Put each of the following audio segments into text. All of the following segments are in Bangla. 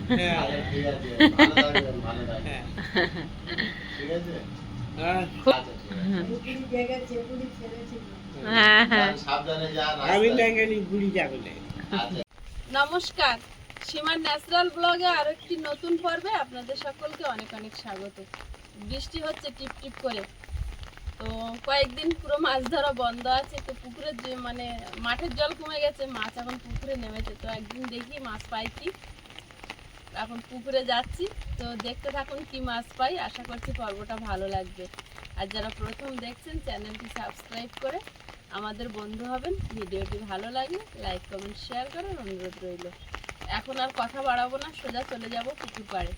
হ্যাঁ আচ্ছা ঠিক আছে, ভালো থাকবেন, ভালো থাকবেন। ঠিক আছে। আচ্ছা ঠিক আছে, যান সাবধানে যান, আমি আস্তে আস্তে। ব্যাঙ্গালি বুড়ি যাবে না। আচ্ছা। নমস্কার, সীমার ন্যাচারাল ব্লগে আরো একটি নতুন পর্বে আপনাদের সকলকে অনেক অনেক স্বাগত। বৃষ্টি হচ্ছে টিপ টিপ করে, তো কয়েকদিন পুরো মাছ ধরা বন্ধ আছে। তো পুকুরের যে মানে মাঠের জল কমে গেছে, মাছ এখন পুকুরে নেমেছে। তো একদিন দেখি মাছ পাই কি, এখন পুকুরে যাচ্ছি। তো দেখতে থাকুন কি মাছ পাই, আশা করছি পর্বটা ভালো লাগবে। আর যারা প্রথম দেখছেন চ্যানেলটি সাবস্ক্রাইব করে আমাদের বন্ধু হবেন। ভিডিওটি ভালো লাগলে লাইক কমেন্ট শেয়ার করার অনুরোধ রইল। এখন আর কথা বাড়াবো না, সোজা চলে যাব পুকুর পাড়ে।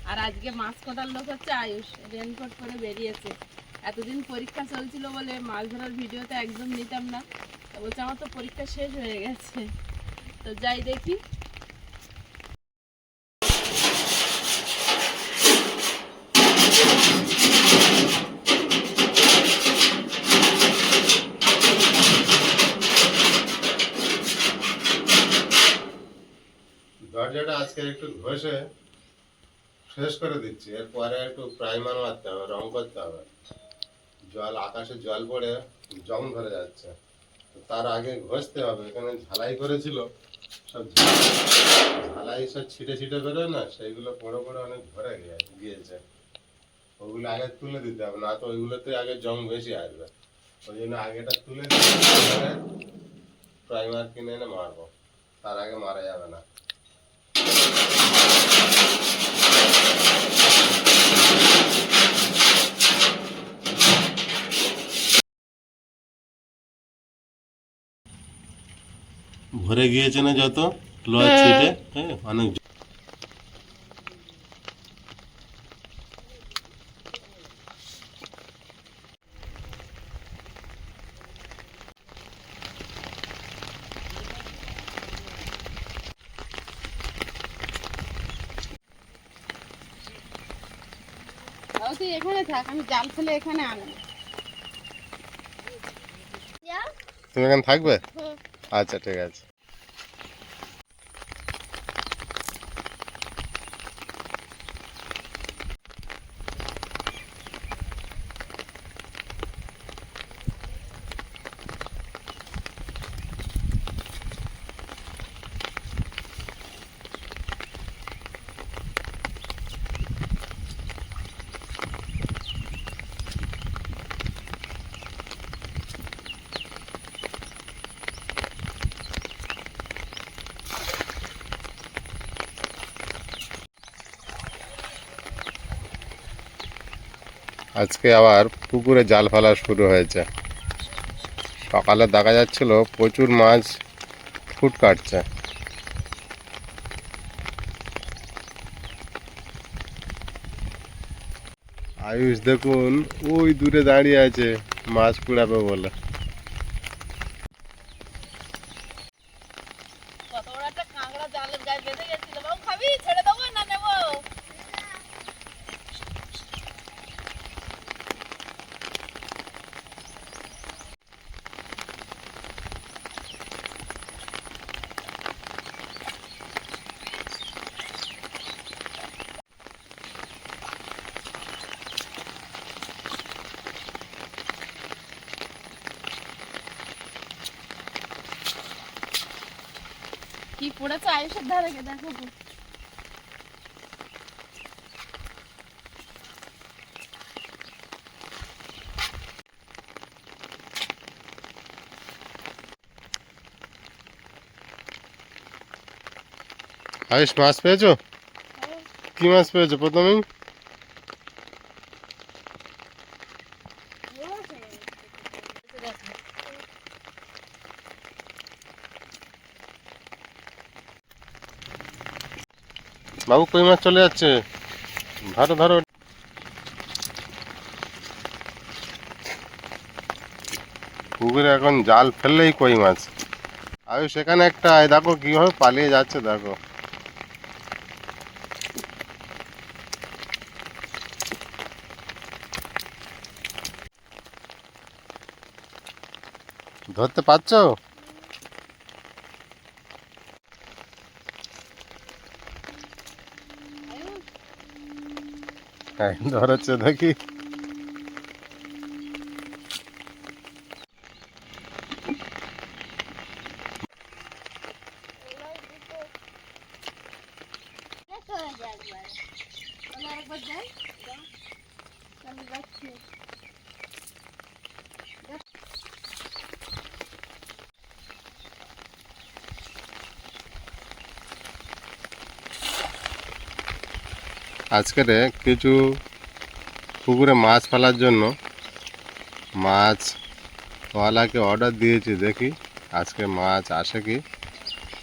আর আজকে মাছ কাটার লোক হচ্ছে আয়ুষ, রেনকোট পরে বেরিয়েছে। এতদিন পরীক্ষা চলছিল বলে মাছ ধরার ভিডিওতে একদম নিতাম না, তো বলছে আমার তো পরীক্ষা শেষ হয়ে গেছে। তো যাই দেখি। দরজাটা আজকে একটু ঘষে ফ্রেশ করে দিচ্ছি, এরপরে একটু প্রাইমার মারতে হবে, রং করতে হবে। জল, আকাশে জল পড়ে জং ধরে যাচ্ছে, তো তার আগে ঘষতে হবে। এখানে ঝালাই করেছিল, সব ঝালাই সব ছিটে ছিটে বেরোয় না, সেইগুলো পড়ে পড়ে অনেক ভরে গিয়েছে। ওগুলো আগে তুলে দিতে হবে, না তো ওইগুলোতে আগে জং বেশি আসবে। ওই জন্য আগেটা তুলে দিয়ে প্রাইমার কিনে এনে মারবো, তার আগে মারা যাবে না। ভরে গিয়েছে না যত লোহার ছিটে, হ্যাঁ অনেক। তুই এখানে থাক, আমি জাল ফেলে এখানে আনবো। তুমি এখানে থাকবে? আচ্ছা ঠিক আছে। আজকে আবার পুকুরে জাল ফেলা শুরু হয়েছে। সকালে দেখা যাচ্ছিল প্রচুর মাছ ফুট কাটছে। আয়ুষ দেখুন ওই দূরে দাঁড়িয়ে আছে মাছ কুড়াবে বলে। কত বড় একটা কাঁকড়া জালের গায়ে বেঁধে গেছিল। বাবু খাবি? ছেড়ে দেবো না নেবো? কি পড়েছে আয়ুষের ধারে, দেখো। আয়ুষ মাছ পেয়েছো? কি মাছ পেয়েছো প্রথমেই? বাবু কই মাছ চলে যাচ্ছে, ধরো ধরো। পুকুরে এখন জাল ফেললেই কই মাছ। আয়ুষ সেখানে একটা, দেখো কিভাবে পালিয়ে যাচ্ছে, দেখো। ধরতে পারছো? ধরেছে দেখি। আজকের কিছু পুকুরে মাছ ফেলার জন্য মাছওয়ালাকে অর্ডার দিয়েছি, দেখি আজকে মাছ আসে কি,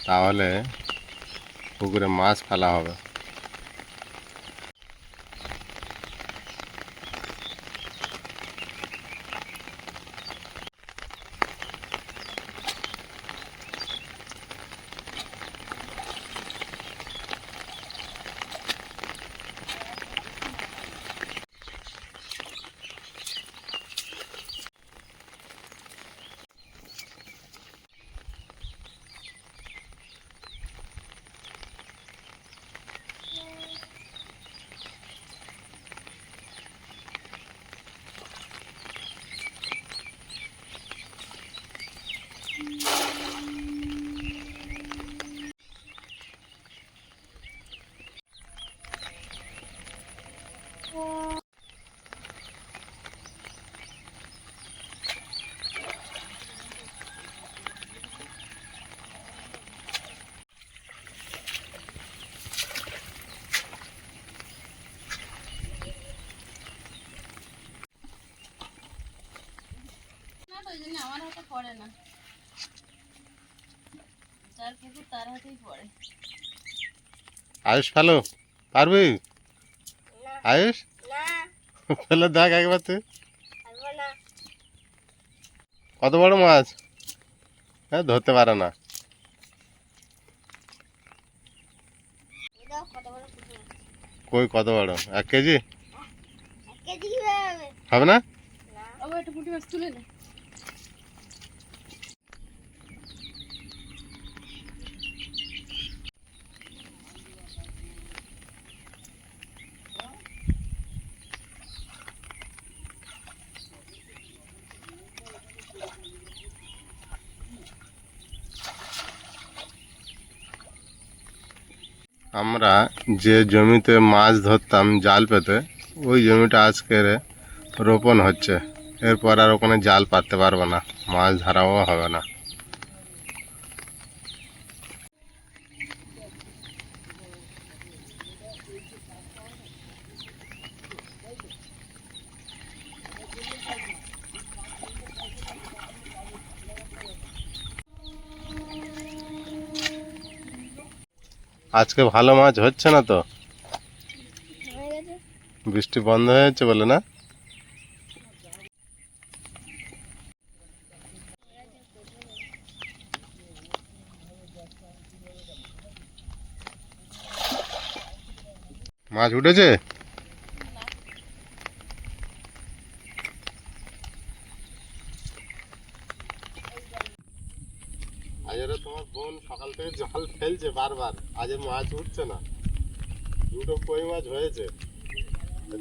তাহলে পুকুরে মাছ ফেলা হবে। আমার হাতে পড়ে না, যার পুকুর তার হাতেই পড়ে। আয়ুষ ফেলো, পারবি? আয়ুষ ফেলে দেখ একবার তুই, কত বড় মাছ। হ্যাঁ, ধরতে পারে না। কই কত বড়? 1 কেজি হবে না? একটা পুঁটি মাছ তুলে নে। আমরা যে জমিতে মাছ ধরতাম জাল পেতে, ওই জমিটা আজকের রোপণ হচ্ছে। এরপর আর ওখানে জাল পাততে পারবো না, মাছ ধরাও হবে না। আজকে ভালো মাছ হচ্ছে না তো, বৃষ্টি বন্ধ হয়েছে বলে না? মাছ উঠেছে? আজকে তোমার বোন সকাল থেকে জল ফেলছে বারবার, আজ মাছ উঠছে না। 2টো কই মাছ হয়েছে।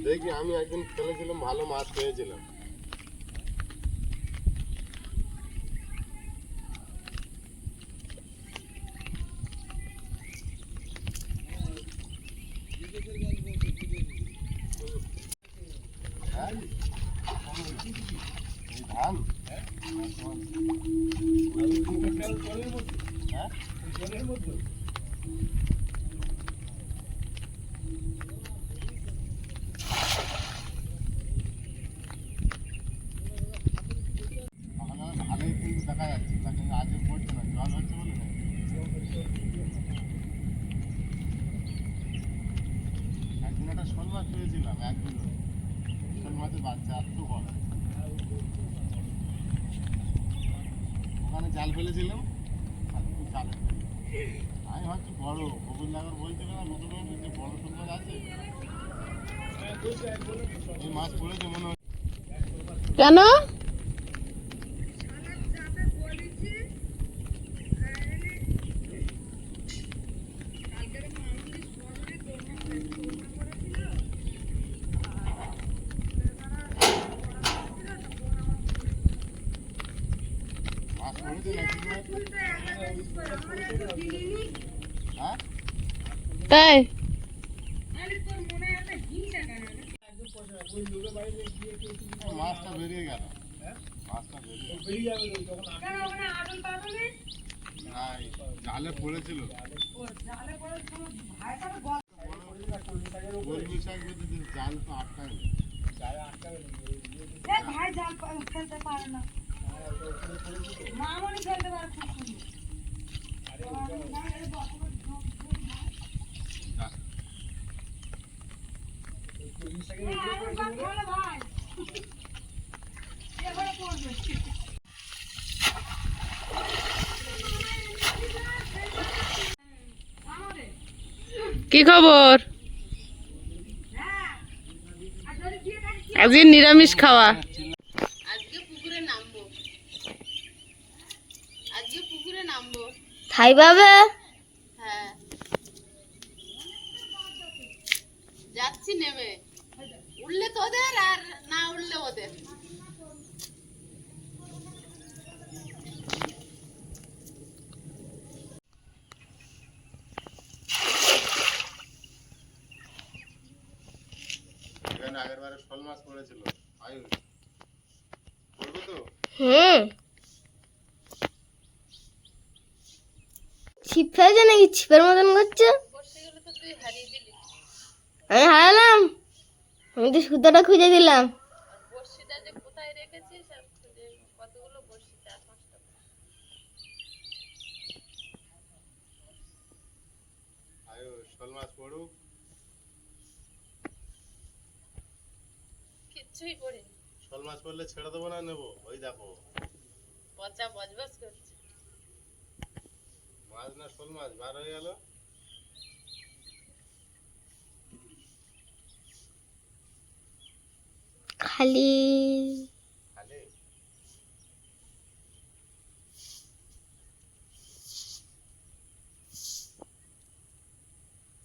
দেখি, আমি একদিন ফেলেছিলাম, ভালো মাছ পেয়েছিলাম। ধান ভালোই কিন্তু দেখা যাচ্ছে, তাকে আজও পড়ছে না, জল হচ্ছে বলে না। একদিন একটা শোল মাছ পেয়েছিলাম, 1 কিলো শোল মাছের বাচ্চা, এত বড়। ওখানে জাল ফেলেছিলাম, আর খুব জালে ফেলি। আমি ভাবছি বড় বকুল নাগর বলছিল না, নতুন যে বড় শোল মাছ আছে, এই মাছ পড়েছে মনে হয়। কেন? তাই মাছটা বেরিয়ে গেল, মাছটা বেরিয়ে জালে পড়েছিল। গোল মিশাই যদি জাল তো আটকায় কি খবর? আজকে নিরামিষ খাওয়া। আজকে পুকুরে নামবো, আজকে পুকুরে নামবো। তাই বাবা, হ্যাঁ যাচ্ছি, নেমে উঠলে তোদের আর না উঠলে ওদের। এখানে আগের বারে শোল মাছ পড়েছিল। আয়ুষ পড়বে তো? ছিপ ফেলেছে নাকি? ছিপের মতন করছে। বসে গেলে তো তুই হারিয়ে দিলি। আমি হারালাম, আমি তো সুতোটা খুঁজে দিলাম। আর বড়শিটা যে কোথায় রেখেছিস আর খুঁজে, কতগুলো বড়শি, 4-5টা। আয়ুষ শোল মাছ পড়ুক। কিচ্ছুই করিনি, শোল মাছ পড়লে ছেড়ে দেবো না নেবো? ওই দেখো পচা বজবজ করছে। মাছ না শোল মাছ বার হয়ে গেল। খালি খালি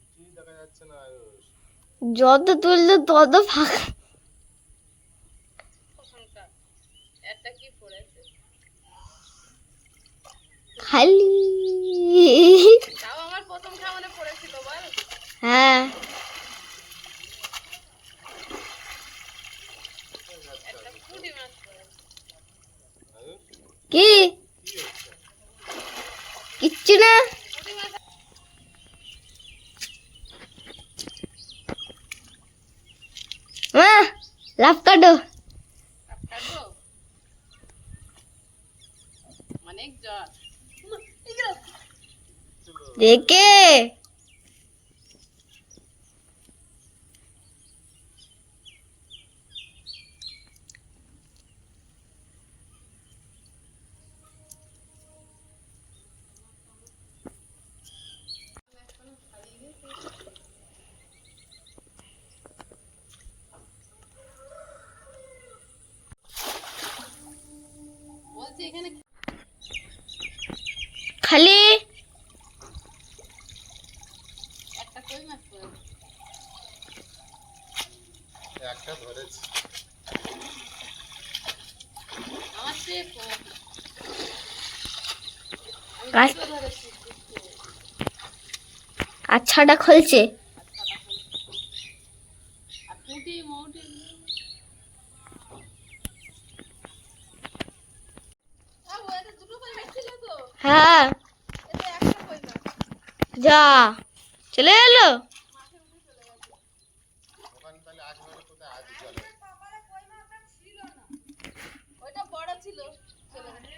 কিছুই দেখা যাচ্ছে না আয়ুষ। যত তুললে তত ফাঁকা। ওখানকার একটা কি পড়েছে, খালি তাও আমার প্রথম খামারে পড়েছিল বল। হ্যাঁ, একটা পুঁটি মাছ পড়েছে। আয়ুষ কি কি হচ্ছে? কিচ্ছু না। পুঁটি মাছ মা, লাভ কাটো। কাটবো, অনেক জ্বর। দেখে বলছি এখানে খালি একটা কই মাছ পড়েছে। একটা ধরেছি। আমার সে আমি কাজ দুটো ধরেছি, দুটো। আচ্ছাটা খুলছে। আর পুঁটি মৌটি দুটো কই মাছ ছিল তো, হ্যাঁ, এতে একটা কই মাছ যা চলে গেল। মাঠে উঠে চলে গেছে। ওখানে তাহলে আসবে না কোথায়? আজ চলে ওইটা বড় ছিল, চলে গেছে।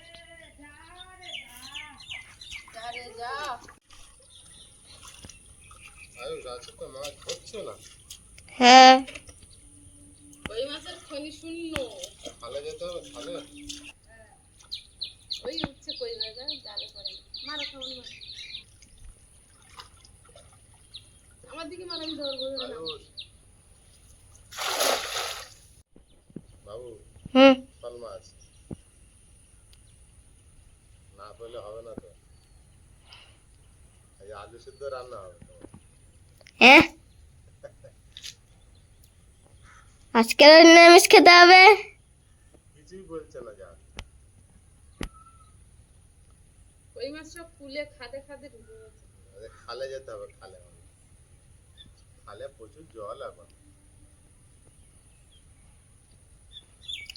যা রে যা। আয়ুষ আছে তো, মাছ ধরছো না? হ্যাঁ, কই মাছের খনি শূন্য। খালে যেতে হবে, খালে ওই উঠছে কই মাছ, জালে পড়ে না। মারো কেমন মাছ, আমার দিকে মার, আমি ধরবো, ধরে নাও। আয়ুষ বাবু হুম, শোল মাছ না পেলে হবে না তো। এই আলু সিদ্ধ রান্না হবে তো। হ্যাঁ, আজকে নিরামিষ খেতে হবে। কিছুই বলছে না, যা কই মাছ সব কুলে খাদে খাদে ঢুকে গেছে। খালে যেতে হবে, খালে খালে প্রচুর জল এখন।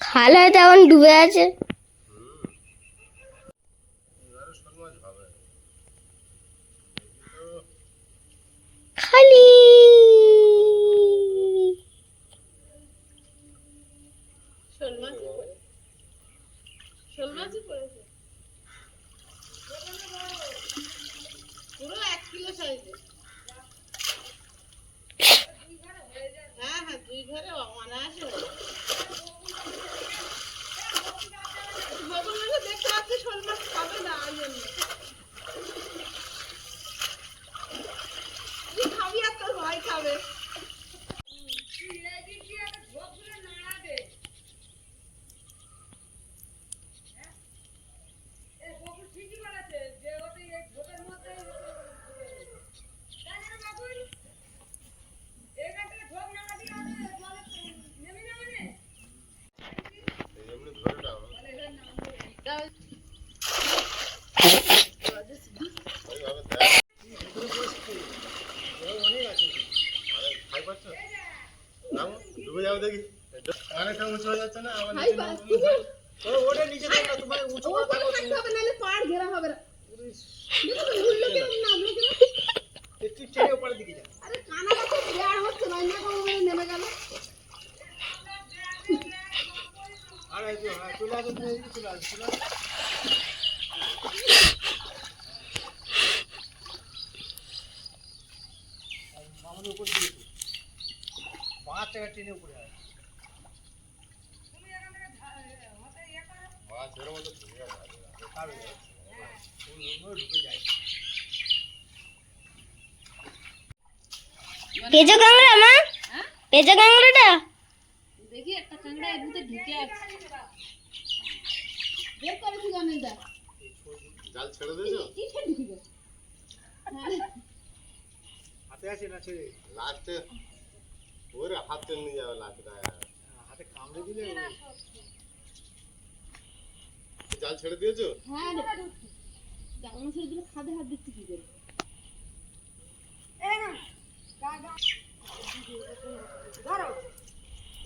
খাল হয়তো এখন ডুবে আছে। হুম, এবারে শোল মাছ হবে। দেখি তো। খালি শোল মাছই পড়েছে পুরো 1 কিলো সাইজের। হ্যাঁ হ্যাঁ, 2 ঘরে অনায়াসে হবে। বকুল মাছে দেখতে পাচ্ছি শোল মাছ খাবে না, ওই জন্য। তুই খাবি আর তোর ভাই খাবে। এমনি ধরে নাও। ওইভাবে দেখ। খাই পাচ্ছ? নামো, ডুবে যাও দেখি। অনেকটা উঁচু হয়ে যাচ্ছে না? আমার নিচে নামো। ওটা নিচে থাকো, তোমার উঁচু করে থাকো। একটু ছেড়ে উপরের দিকে যাও। আর এই যে, হ্যাঁ, চলে আসো, তুমি এদিকে চলে আসো, চলে আসো। আমাদের উপর দিয়ে 5 টাকা ট্রেনে উপরে হয়। মাছ ধরে মতো ঢুকে গেছে। খাবে। ঢুকে যায়। পেঁচো কাঁকড়া মা, পেঁচো কাঁকড়াটা দেখি একটা কাঁকড়া এর ভিতরে ঢুকে আছে। বের করেছি জানিদা। জাল ছেড়ে দিয়েছো? হাতে আছে না ছেড়ে? লাস্টে ওরে হাতে নিয়ে যাবে লাস্টে। হাতে কামড়ে দিলে জাল ছেড়ে দিয়েছো? হ্যাঁ রে, জাল মাছের দিলে খাদে হাত দিচ্ছি কি করে?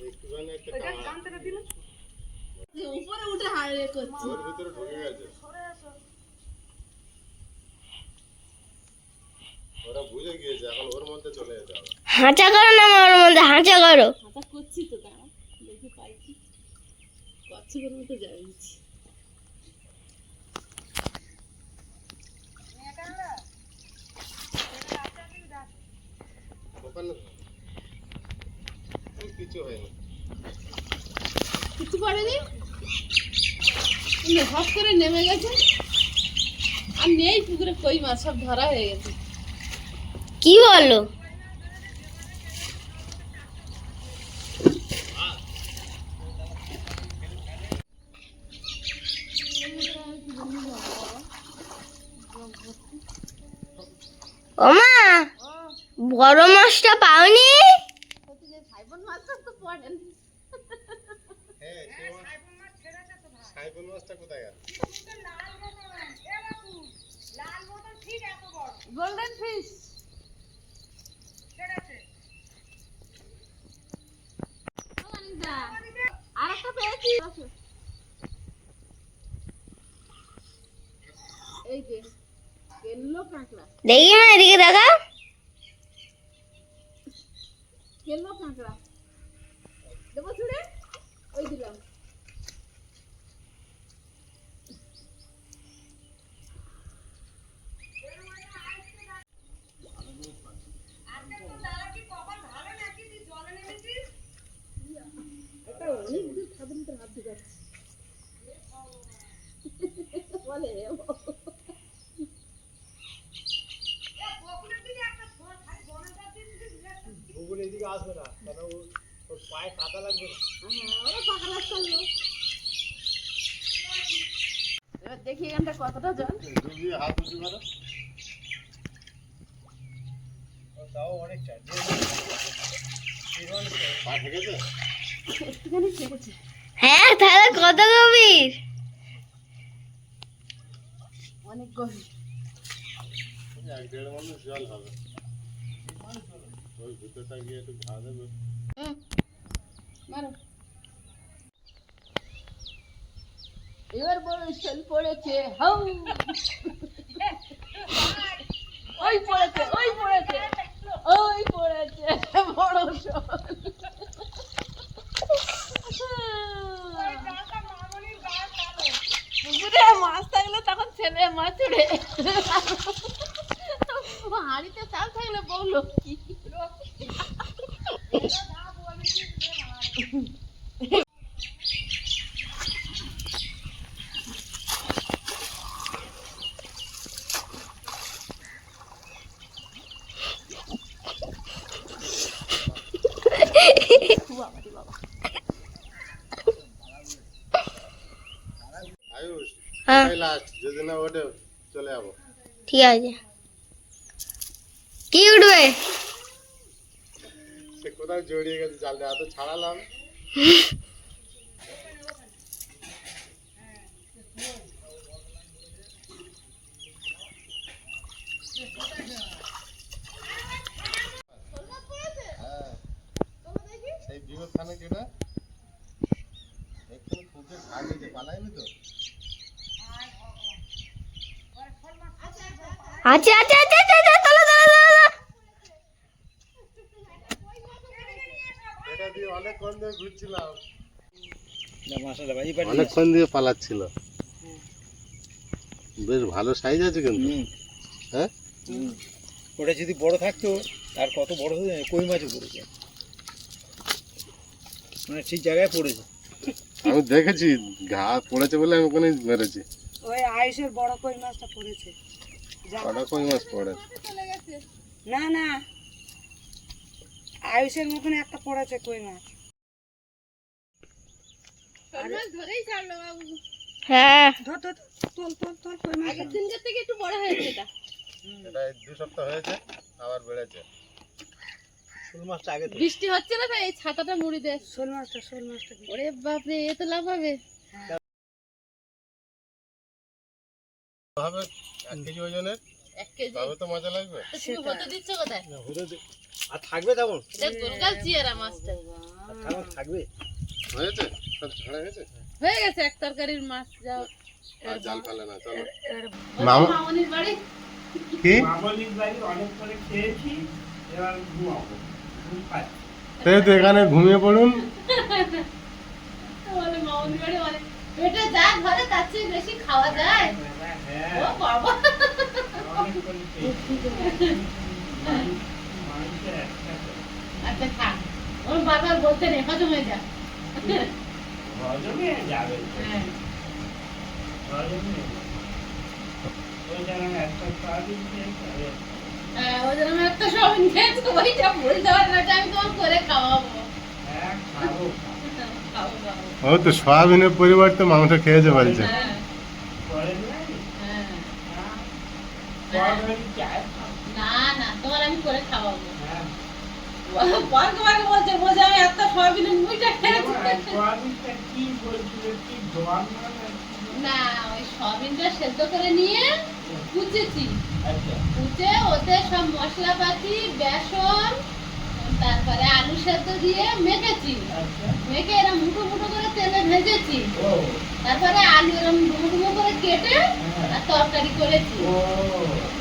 একটুখানি একটা কামড়। যে উপরে উঠে হাড়ে করছি। ওর ভিতরে ঢুকে গেছে। ওরা বুঝে গিয়েছে, এখন ওর মধ্যে চলে যেতে হবে। হাঁচা করো না মার মধ্যে, হাঁচা করো। হাতা করছি তো, দাঁড়া দেখি পাইছি। কচ্ছপের মতো যাইছি। ওখানে কিছু হয়নি। কিছু পড়েনি, হট করে নেমে গেছে। আর নেই পুকুরে কই মাছ, সব ধরা হয়ে গেছে। কি বলো? ওমা, বড় মাছটা পাওনি? সাইবন মাছটা তো পড়েনি। হ্যাঁ, সাইফুল মাছটা কোথায় গেল? গোল্ডেন ফিশ আর একটা পেয়েছি। এই যে কেল্লো কাঁকড়া, দেখি না, এদিকে দেখা। কেল্লো কাঁকড়া দেবো ছুড়ে, ওই দিলাম। অনেক দূর ছাদের ভিতরে হাত ঢুকাচ্ছে বলে। ভূগোল এদিকে আসবে না, কেন ওর পায়ে কাটা লাগবে না। ওরা পাকা রাস্তার লোক। এবার দেখি এখানটা কতটা জল। ডুবিয়ে হাত উঁচু করো। তাও অনেকটা পা ঠেকেছে? একটুখানি ছেড়েছি। হ্যাঁ, তাহলে কত গভীর? অনেক গভীর। 1-1.5 মানুষ জল হবে। ওই ভিতরটা গিয়ে একটু ঘা দেবে। মারো। এবার বড় শোল পড়েছে, হাউ ওই পড়েছে, ওই পড়েছে, ওই পড়েছে বড় শোল। পুকুরে মাছ থাকলে তখন ছেলে মাছ উড়ে, হাঁড়িতে চাল থাকলে বউ লক্ষ্মী। আয়ুষ, হ্যাঁ এটাই লাস্ট, যদি না ওঠে চলে যাবো। ঠিক আছে। কি উঠবে? সে কোথায় জড়িয়ে গেছে জালটা, এত ছাড়ালাম। হ্যাঁ, সেই বিপদ খানে কেটা একটু ফুটে ঘা দিতে পালাইনি তো। আচ্ছা আচ্ছা আচ্ছা আচ্ছা আচ্ছা, চলো চলো চলো। এটা দিয়ে অনেকক্ষণ ধরে ঘুরছিলাম, না মাশাআল্লাহ ভাই, এবার অনেকক্ষণ দিয়ে পালাচ্ছিল। বেশ ভালো সাইজ আছে কিন্তু। হ্যাঁ, ওটা যদি বড় থাকতো আর কত বড় হয়ে যায়, কই মাছও পড়েছে, মানে ঠিক জায়গায় পড়েছে। আমি দেখেছি ঘা পড়েছে বলে আমি ওখানে মেরেছি। ওই আয়ুষের বড় কই মাছটা পড়েছে। কটা কই মাছ পড়ে? না না, আয়ুষের মতন একটা পড়েছে কই মাছ। ধরেই ছাড়লো বাবু। হ্যাঁ ধর ধর, তোল তোল তোল কই মাছ। আগের দিনকার থেকে একটু বড় হয়েছে এটা। এটা 2 সপ্তাহ হয়েছে, আবার বেড়েছে। শোল মাছটা আগে তো বৃষ্টি হচ্ছে না তো এই ছাতাটা মুড়ি দে। শোল মাছটা কি? ওরে বাপরে, এ তো লাভ হবে। হবে 1 কেজি ওজনের, 1 কেজি। তবে তো মজা লাগবে। তো তুমি হতে দিচ্ছ কোথায়? আর থাকবে তেমন, এটা গোলগাল চিয়ারা মাছটা। আর তেমন থাকবে। হয়েছে সব ঝাড়া হয়েছে, হয়ে গেছে এক তরকারির মাছ। যাও আর জাল ফেলে না। চলো মামা মামনির বাড়ি। কি মামনির বাড়ি অনেক করে খেয়েছি, এবার ঘুমাবো, ঘুম পাচ্ছি। তাই তো এখানে ঘুমিয়ে পড়ুন। বলে মামনির বাড়ি অনেক পেটে যা ঘরে তার চেয়ে বেশি খাওয়া যায়। হ্যাঁ, ও বাবা, অনেক করে খেয়েছি। মানুষের একটা আচ্ছা থাক। ওর বারবার বলতে রে হজম হয়ে যা। হজমে যাবে, হ্যাঁ হজমে ওই যেমন একটা সয়াবিন খেয়েছে, হ্যাঁ, ওই জন্য আমি একটা সবিন খেয়েছি, ওইটা বলতে পারি না, আমি তোমার করে খাওয়াবো। হ্যাঁ খাবো। খাবো খাবো। ও তো সয়াবিনের পরিবর্তে মাংস খেয়েছে বলছে। হ্যাঁ করেন নাই? হ্যাঁ। হ্যাঁ, সয়াবিন চায় খাবো। না না, তোমার আমি করে খাওয়াবো। হ্যাঁ, বারবার বলছে বোঝে আমি একটা সয়াবিনের মুইটা খেয়েছি। সয়াবিনটা কি বলছিল, কি জোয়ান মানে? না, ওই সয়াবিনটা সেদ্ধ করে নিয়ে কুচেছি। আচ্ছা, কুচে ওতে সব মশলাপাতি, বেসন, তারপরে আলু সেদ্ধ দিয়ে মেখেছি। আচ্ছা, মেখে এরম মুঠো মুঠো করে তেলে ভেজেছি। ও, তারপরে আলু এরম ডুমো ডুমো করে কেটে আর তরকারি করেছি। ও,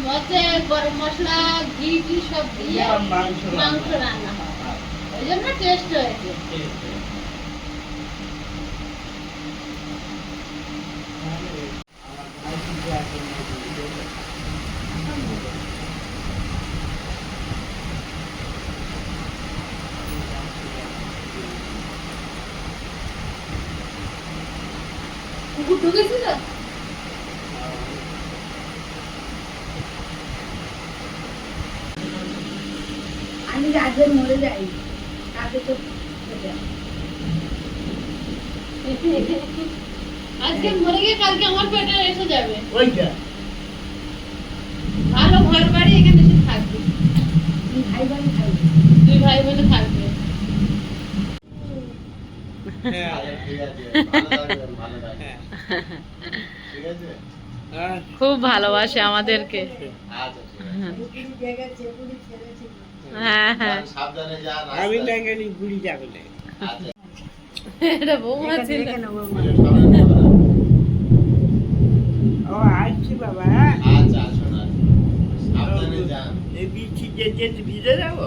মধ্যে গরম মশলা, ঘি টি সব দিয়ে আর মাংস মাংস রান্না হয়। ওই জন্য টেস্ট হয়েছে। কুকুর ঢুকেছিল? আমি রাতে মরে যাই, রাতে তো আজকে মরে গিয়ে কালকে আমার পেটে এসে যাবে। ওইটা ভালো ঘর বাড়ি, এখানে এসে থাকবে। ভাই ভাই খাই। 2 ভাই বোনে থাকবে। ঠিক আছে, ভালো থাকবেন, ভালো থাকবেন। ঠিক আছে। হ্যাঁ খুব ভালোবাসে আমাদেরকে। আচ্ছা ঠিক আছে। এই জায়গায় চেপুড়ি ছেড়েছিল। হ্যাঁ হ্যাঁ, সাবধানে যান আমি আস্তে ব্যাঙ্গালি গুড়ি যাবে না আস্তে। আচ্ছা এটা বৌমা ছিল। দেখে নেবো মা। পুজোর সামনে নিয়ে যাবেন। ও আসছি বাবা আচ্ছা আসুন আসুন। সাবধানে যান। এই বিচি যে ভিজে যাবো